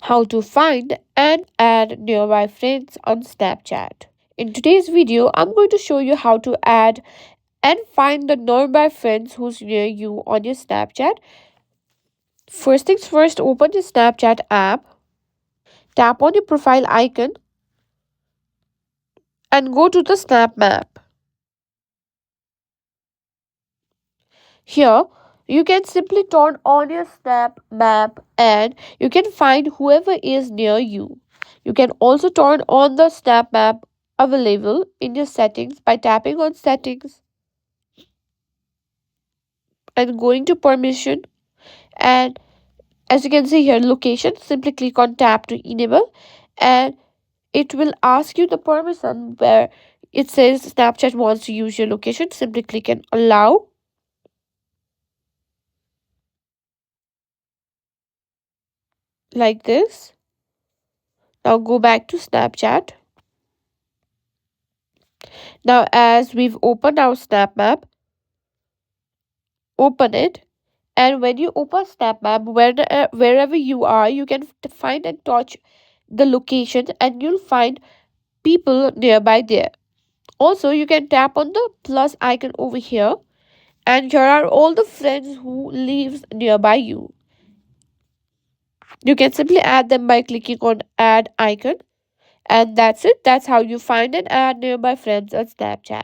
How to find and add nearby friends on Snapchat. In today's video, I'm going to show you how to add and find the nearby friends who's near you on your Snapchat. First things first, open your Snapchat app, tap on your profile icon, and go to the Snap Map. Here, you can simply turn on your Snap Map and you can find whoever is near you. You can also turn on the Snap Map available in your settings by tapping on Settings and going to Permission. And as you can see here, Location, simply click on Tap to enable, and it will ask you the permission where it says Snapchat wants to use your location. Simply click and allow. Like this. Now go back to Snapchat. Now as we've opened our Snap Map, open it, and when you open Snap Map, wherever you are, you can find and touch the location and you'll find people nearby there. Also, you can tap on the plus icon over here, and here are all the friends who lives nearby you. You can simply add them by clicking on add icon, and that's it. That's how you find and add nearby friends on Snapchat.